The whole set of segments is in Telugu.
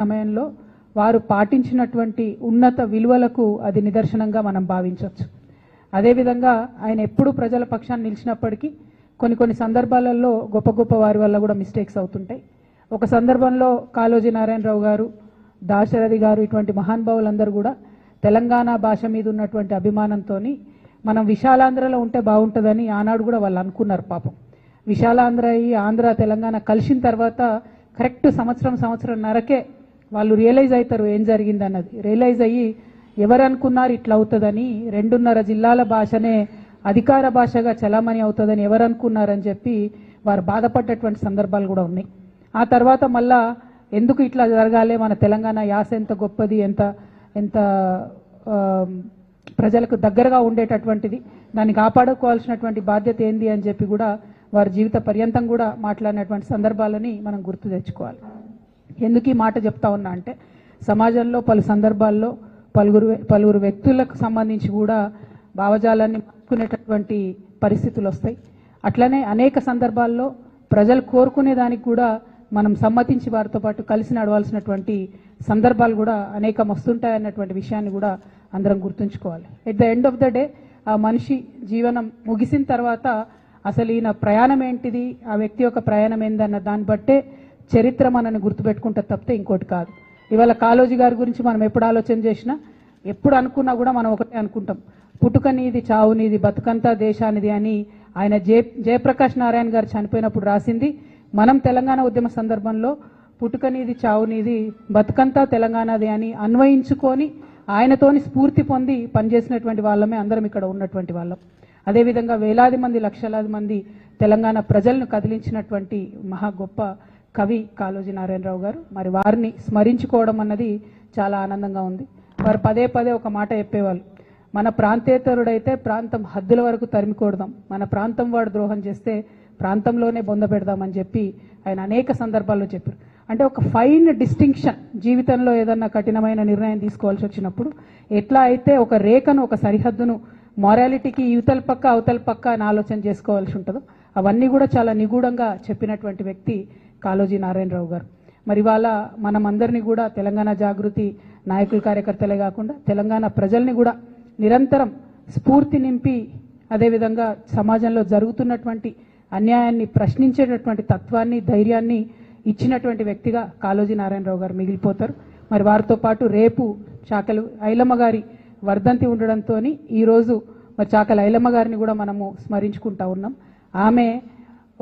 సమయంలో వారు పాటించినటువంటి ఉన్నత విలువలకు అది నిదర్శనంగా మనం భావించవచ్చు. అదేవిధంగా ఆయన ఎప్పుడు ప్రజల పక్షాన్ని నిలిచినప్పటికీ కొన్ని సందర్భాలలో గొప్ప వారి వల్ల కూడా మిస్టేక్స్ అవుతుంటాయి. ఒక సందర్భంలో కాళోజీ నారాయణరావు గారు, దాశరథి గారు ఇటువంటి మహానుభావులందరూ కూడా తెలంగాణ భాష మీద ఉన్నటువంటి అభిమానంతో మనం విశాలాంధ్రలో ఉంటే బాగుంటుందని ఆనాడు కూడా వాళ్ళు అనుకున్నారు. పాపం విశాలాంధ్ర అయ్యి ఆంధ్ర తెలంగాణ కలిసిన తర్వాత కరెక్ట్ సంవత్సరంన్నరకే వాళ్ళు రియలైజ్ అవుతారు ఏం జరిగింది అన్నది. రియలైజ్ అయ్యి ఎవరు అనుకున్నారు ఇట్లా అవుతుందని, 2.5 జిల్లాల భాషనే అధికార భాషగా చలామణి అవుతుందని ఎవరు అనుకున్నారని చెప్పి వారు బాధపడ్డటువంటి సందర్భాలు కూడా ఉన్నాయి. ఆ తర్వాత మళ్ళా ఎందుకు ఇట్లా జరగాలి, మన తెలంగాణ యాస ఎంత గొప్పది, ఎంత ప్రజలకు దగ్గరగా ఉండేటటువంటిది, దాన్ని కాపాడుకోవాల్సినటువంటి బాధ్యత ఏంది అని చెప్పి కూడా వారి జీవిత పర్యంతం కూడా మాట్లాడినటువంటి సందర్భాలని మనం గుర్తు తెచ్చుకోవాలి. ఎందుకు ఈ మాట చెప్తా ఉన్నా అంటే సమాజంలో పలు సందర్భాల్లో పలువురు వ్యక్తులకు సంబంధించి కూడా భావజాలాన్ని మార్చుకునేటటువంటి పరిస్థితులు వస్తాయి. అట్లనే అనేక సందర్భాల్లో ప్రజలు కోరుకునే దానికి కూడా మనం సమ్మతించి వారితో పాటు కలిసి నడవాల్సినటువంటి సందర్భాలు కూడా అనేకం వస్తుంటాయన్నటువంటి విషయాన్ని కూడా అందరం గుర్తుంచుకోవాలి. At the end of the day ఆ మనిషి జీవనం ముగిసిన తర్వాత అసలు ఈయన ప్రయాణం ఏంటిది, ఆ వ్యక్తి యొక్క ప్రయాణం ఏందన్న దాన్ని బట్టే చరిత్ర మనని గుర్తుపెట్టుకుంటే తప్పితే ఇంకోటి కాదు. ఇవాళ కాళోజీ గారి గురించి మనం ఎప్పుడు ఆలోచన చేసినా, ఎప్పుడు అనుకున్నా కూడా మనం ఒకటే అనుకుంటాం, పుట్టుక నీది చావు నీది బతుకంతా దేశానిది అని ఆయన జయప్రకాష్ నారాయణ గారు చనిపోయినప్పుడు రాసింది మనం తెలంగాణ ఉద్యమ సందర్భంలో పుట్టుక నీది చావు నీది బతుకంతా తెలంగాణది అని అన్వయించుకొని ఆయనతోని స్ఫూర్తి పొంది పనిచేసినటువంటి వాళ్ళమే అందరం ఇక్కడ ఉన్నటువంటి వాళ్ళం. అదేవిధంగా వేలాది మంది లక్షలాది మంది తెలంగాణ ప్రజలను కదిలించినటువంటి మహా గొప్ప కవి కాళోజీ నారాయణరావు గారు. మరి వారిని స్మరించుకోవడం అన్నది చాలా ఆనందంగా ఉంది. వారు పదే ఒక మాట చెప్పేవాళ్ళు, మన ప్రాంతేతరుడైతే ప్రాంతం హద్దుల వరకు తరిమికొడదాం, మన ప్రాంతం వాడు ద్రోహం చేస్తే ప్రాంతంలోనే బొంద పెడదామని చెప్పి ఆయన అనేక సందర్భాల్లో చెప్పారు. అంటే ఒక ఫైన్ డిస్టింక్షన్, జీవితంలో ఏదన్నా కఠినమైన నిర్ణయం తీసుకోవాల్సి వచ్చినప్పుడు ఎట్లా అయితే ఒక రేఖను, ఒక సరిహద్దును మారాలిటీకి యువతల పక్క అవతల పక్క అని ఆలోచన చేసుకోవాల్సి ఉంటుందో అవన్నీ కూడా చాలా నిగూఢంగా చెప్పినటువంటి వ్యక్తి కాళోజీ నారాయణరావు గారు. మరి ఇవాళ మనం అందరినీ కూడా తెలంగాణ జాగృతి నాయకులు కార్యకర్తలే కాకుండా తెలంగాణ ప్రజల్ని కూడా నిరంతరం స్ఫూర్తి నింపి అదేవిధంగా సమాజంలో జరుగుతున్నటువంటి అన్యాయాన్ని ప్రశ్నించేటటువంటి తత్వాన్ని ధైర్యాన్ని ఇచ్చినటువంటి వ్యక్తిగా కాళోజీ నారాయణరావు గారు మిగిలిపోతారు. మరి వారితో పాటు రేపు చాకలి ఐలమ్మ గారి వర్ధంతి ఉండడంతో ఈరోజు మరి చాకలి ఐలమ్మ గారిని కూడా మనము స్మరించుకుంటా ఉన్నాం. ఆమె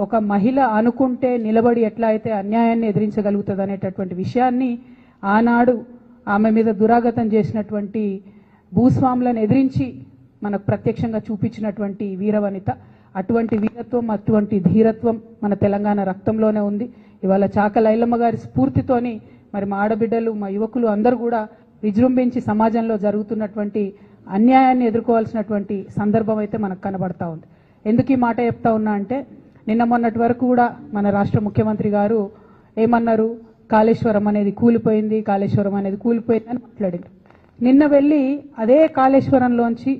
ఒక మహిళ అనుకుంటే నిలబడి ఎట్లా అయితే అన్యాయాన్ని ఎదిరించగలుగుతుంది అనేటటువంటి విషయాన్ని ఆనాడు ఆమె మీద దురాగతం చేసినటువంటి భూస్వాములను ఎదిరించి మనకు ప్రత్యక్షంగా చూపించినటువంటి వీరవనిత. అటువంటి వీరత్వం, అటువంటి ధీరత్వం మన తెలంగాణ రక్తంలోనే ఉంది. ఇవాళ చాకలి ఐలమ్మ గారి స్ఫూర్తితోని మరి మా ఆడబిడ్డలు, మా యువకులు అందరూ కూడా విజృంభించి సమాజంలో జరుగుతున్నటువంటి అన్యాయాన్ని ఎదుర్కోవాల్సినటువంటి సందర్భం అయితే మనకు కనబడతా ఉంది. ఎందుకు ఈ మాట చెప్తా ఉన్నా అంటే నిన్న మొన్నటి వరకు కూడా మన రాష్ట్ర ముఖ్యమంత్రి గారు ఏమన్నారు, కాళేశ్వరం అనేది కూలిపోయింది అని మాట్లాడారు. నిన్న వెళ్ళి అదే కాళేశ్వరంలోంచి,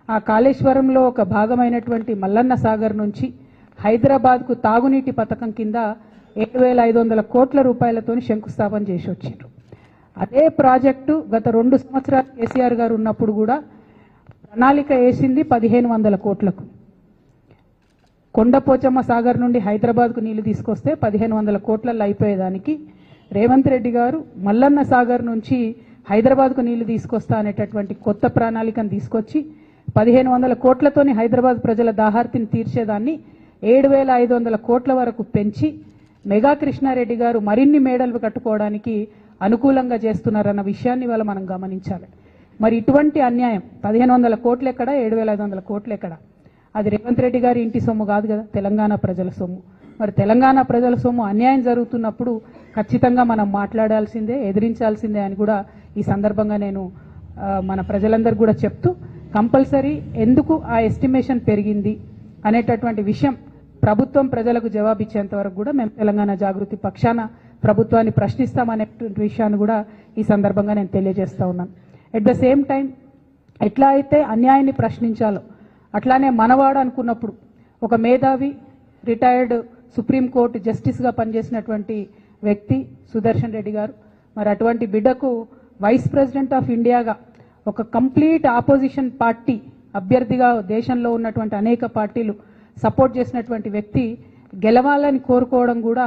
ఆ కాళేశ్వరంలో ఒక భాగమైనటువంటి మల్లన్న సాగర్ నుంచి హైదరాబాద్కు తాగునీటి పథకం కింద 7,500 కోట్ల రూపాయలతో శంకుస్థాపన చేసి వచ్చారు. అదే ప్రాజెక్టు గత 2 సంవత్సరాలు కేసీఆర్ గారు ఉన్నప్పుడు కూడా ప్రణాళిక వేసింది 1,500 కోట్లకు. కొండపోచమ్మ సాగర్ నుండి హైదరాబాద్కు నీళ్లు తీసుకొస్తే 1,500 కోట్లలో అయిపోయేదానికి రేవంత్ రెడ్డి గారు మల్లన్న సాగర్ నుంచి హైదరాబాద్కు నీళ్లు తీసుకొస్తా అనేటటువంటి కొత్త ప్రణాళికను తీసుకొచ్చి 1,500 కోట్లతోని హైదరాబాద్ ప్రజల దాహార్తిని తీర్చేదాన్ని 7,500 కోట్ల వరకు పెంచి మెగా కృష్ణారెడ్డి గారు మరిన్ని మేడలు కట్టుకోవడానికి అనుకూలంగా చేస్తున్నారన్న విషయాన్ని ఇవాళ మనం గమనించాలి. మరి ఇటువంటి అన్యాయం 1,500 కోట్లు ఎక్కడ, 7,500 కోట్లు ఎక్కడ? అది రేవంత్ రెడ్డి గారి ఇంటి సొమ్ము కాదు కదా, తెలంగాణ ప్రజల సొమ్ము. మరి తెలంగాణ ప్రజల సొమ్ము అన్యాయం జరుగుతున్నప్పుడు ఖచ్చితంగా మనం మాట్లాడాల్సిందే, ఎదిరించాల్సిందే అని కూడా ఈ సందర్భంగా నేను మన ప్రజలందరూ కూడా చెప్తూ, కంపల్సరీ ఎందుకు ఆ ఎస్టిమేషన్ పెరిగింది అనేటటువంటి విషయం ప్రభుత్వం ప్రజలకు జవాబిచ్చేంత వరకు కూడా మేము తెలంగాణ జాగృతి పక్షాన ప్రభుత్వాన్ని ప్రశ్నిస్తామనేటువంటి విషయాన్ని కూడా ఈ సందర్భంగా నేను తెలియజేస్తా ఉన్నాను. ఎట్ ద సేమ్ టైం ఎట్లా అయితే అన్యాయాన్ని ప్రశ్నించాలో అట్లానే మనవాడు అనుకున్నప్పుడు ఒక మేధావి, రిటైర్డ్ సుప్రీంకోర్టు జస్టిస్గా పనిచేసినటువంటి వ్యక్తి సుదర్శన్ రెడ్డి గారు, మరి అటువంటి బిడ్డకు వైస్ ప్రెసిడెంట్ ఆఫ్ ఇండియాగా ఒక కంప్లీట్ ఆపోజిషన్ పార్టీ అభ్యర్థిగా దేశంలో ఉన్నటువంటి అనేక పార్టీలు సపోర్ట్ చేసినటువంటి వ్యక్తి గెలవాలని కోరుకోవడం కూడా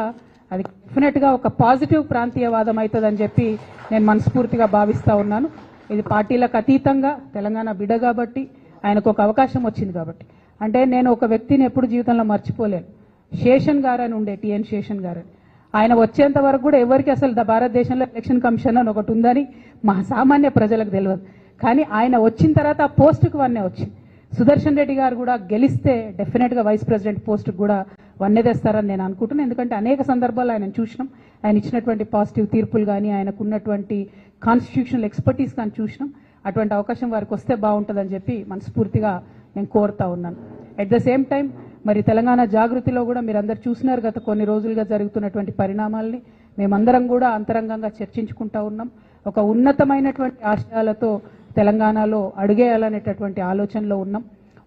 అది డెఫినెట్గా ఒక పాజిటివ్ ప్రాంతీయవాదం అవుతుందని చెప్పి నేను మనస్ఫూర్తిగా భావిస్తూ ఉన్నాను. ఇది పార్టీలకు అతీతంగా తెలంగాణ బిడ్డ కాబట్టి ఆయనకు ఒక అవకాశం వచ్చింది కాబట్టి. అంటే నేను ఒక వ్యక్తిని ఎప్పుడు జీవితంలో మర్చిపోలేను. శేషన్ గారు అని ఉండే, టిఎన్ శేషన్ గారు అని. ఆయన వచ్చేంత వరకు కూడా ఎవరికి అసలు భారతదేశంలో ఎలక్షన్ కమిషన్ అని ఒకటి ఉందని మా సామాన్య ప్రజలకు తెలియదు. కానీ ఆయన వచ్చిన తర్వాత ఆ పోస్టుకు వన్నే వచ్చింది. సుదర్శన్ రెడ్డి గారు కూడా గెలిస్తే డెఫినెట్గా వైస్ ప్రెసిడెంట్ పోస్టుకు కూడా వన్నే తెస్తారని నేను అనుకుంటున్నాను. ఎందుకంటే అనేక సందర్భాల్లో ఆయన చూసినాం, ఆయన ఇచ్చినటువంటి పాజిటివ్ తీర్పులు కానీ ఆయనకు ఉన్నటువంటి కాన్స్టిట్యూషనల్ ఎక్స్పర్టీస్ కానీ చూసినాం. అటువంటి అవకాశం వారికి వస్తే బాగుంటుందని చెప్పి మనస్ఫూర్తిగా నేను కోరుతా ఉన్నాను. అట్ ద సేమ్ టైం మరి తెలంగాణ జాగృతిలో కూడా మీరు అందరు చూసినారు గత కొన్ని రోజులుగా జరుగుతున్నటువంటి పరిణామాలని. మేమందరం కూడా అంతరంగంగా చర్చించుకుంటా ఉన్నాం. ఒక ఉన్నతమైనటువంటి ఆశయాలతో తెలంగాణలో అడుగేయాలనేటటువంటి ఆలోచనలో ఉన్నాం.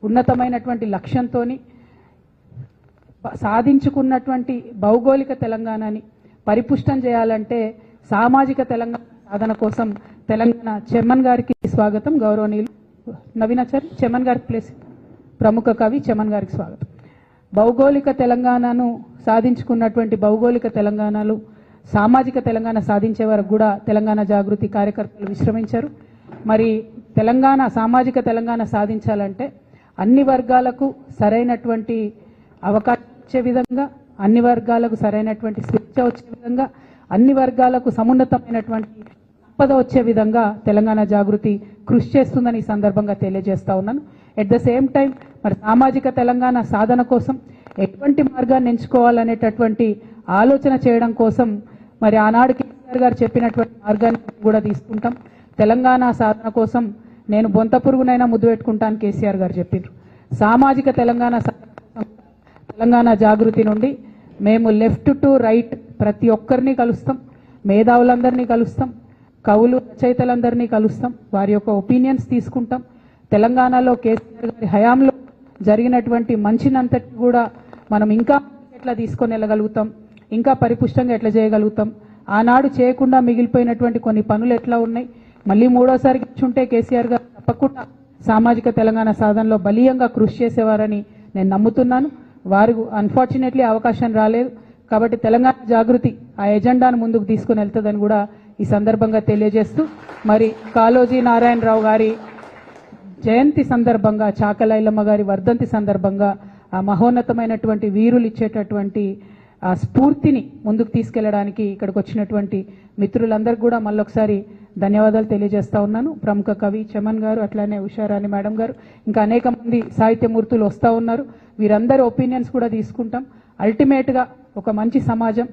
ఉన్నతమైనటువంటి లక్ష్యంతో సాధించుకున్నటువంటి భౌగోళిక తెలంగాణని పరిపుష్టం చేయాలంటే సామాజిక తెలంగాణ సాధన కోసం తెలంగాణ చెమ్మన్ గారికి స్వాగతం. గౌరవనీయులు నవీనాచారి చెమ్మన్ గారికి ప్లేస్, ప్రముఖ కవి చెమ్మన్ గారికి స్వాగతం. భౌగోళిక తెలంగాణను సాధించుకున్నటువంటి భౌగోళిక తెలంగాణలు సామాజిక తెలంగాణ సాధించే వరకు కూడా తెలంగాణ జాగృతి కార్యకర్తలు విశ్రమించారు. మరి తెలంగాణ సామాజిక తెలంగాణ సాధించాలంటే అన్ని వర్గాలకు సరైనటువంటి అవకాశం వచ్చే విధంగా, అన్ని వర్గాలకు సరైనటువంటి స్వేచ్ఛ వచ్చే విధంగా, అన్ని వర్గాలకు సమున్నతమైనటువంటి సంపద వచ్చే విధంగా తెలంగాణ జాగృతి కృషి చేస్తుందని ఈ సందర్భంగా తెలియజేస్తా ఉన్నాను. ఎట్ ద సేమ్ టైం మరి సామాజిక తెలంగాణ సాధన కోసం ఎటువంటి మార్గాన్ని ఎంచుకోవాలనేటటువంటి ఆలోచన చేయడం కోసం మరి ఆనాడు కేసీఆర్ గారు చెప్పినటువంటి మార్గాన్ని కూడా తీసుకుంటాం. తెలంగాణ సాధన కోసం నేను బొంత పురుగునైనా ముద్దు పెట్టుకుంటాను కేసీఆర్ గారు చెప్పిండ్రు. సామాజిక తెలంగాణ సాధన కోసం తెలంగాణ జాగృతి నుండి మేము లెఫ్ట్ టు రైట్ ప్రతి ఒక్కరిని కలుస్తాం, మేధావులందరినీ కలుస్తాం, కవులు రచయితలందరినీ కలుస్తాం, వారి యొక్క ఒపీనియన్స్ తీసుకుంటాం. తెలంగాణలో కేసీఆర్ గారి హయాంలో జరిగినటువంటి మంచినంతటి కూడా మనం ఇంకా ఎట్లా తీసుకొని వెళ్ళగలుగుతాం, ఇంకా పరిపుష్టంగా ఎట్లా చేయగలుగుతాం, ఆనాడు చేయకుండా మిగిలిపోయినటువంటి కొన్ని పనులు ఎట్లా ఉన్నాయి, మళ్ళీ మూడోసారి కూర్చుంటే కేసీఆర్ గారు తప్పకుండా సామాజిక తెలంగాణ సాధనలో బలీయంగా కృషి చేసేవారని నేను నమ్ముతున్నాను. వారు అన్ఫార్చునేట్లీ అవకాశం రాలేదు కాబట్టి తెలంగాణ జాగృతి ఆ ఎజెండాను ముందుకు తీసుకుని వెళ్తుందని కూడా ఈ సందర్భంగా తెలియజేస్తూ మరి కాళోజీ నారాయణరావు గారి జయంతి సందర్భంగా, చాకలైలమ్మ గారి వర్ధంతి సందర్భంగా ఆ మహోన్నతమైనటువంటి వీరులు ఇచ్చేటటువంటి ఆ స్ఫూర్తిని ముందుకు తీసుకెళ్లడానికి ఇక్కడికి వచ్చినటువంటి మిత్రులందరికీ కూడా మళ్ళొకసారి ధన్యవాదాలు తెలియజేస్తా ఉన్నాను. ప్రముఖ కవి చెమన్ గారు, అట్లానే ఉషారాణి మేడం గారు, ఇంకా అనేక మంది సాహిత్యమూర్తులు వస్తూ ఉన్నారు. వీరందరి ఒపీనియన్స్ కూడా తీసుకుంటాం. అల్టిమేట్గా ఒక మంచి సమాజం,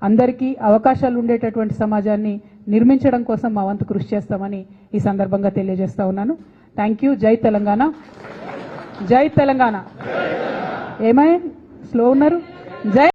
అందరికీ అవకాశాలు ఉండేటటువంటి సమాజాన్ని నిర్మించడం కోసం మా వంతు కృషి చేస్తామని ఈ సందర్భంగా తెలియజేస్తా ఉన్నాను. Thank you. జై తెలంగాణ, జై తెలంగాణ. ఏమై స్లో ఉన్నారు? జై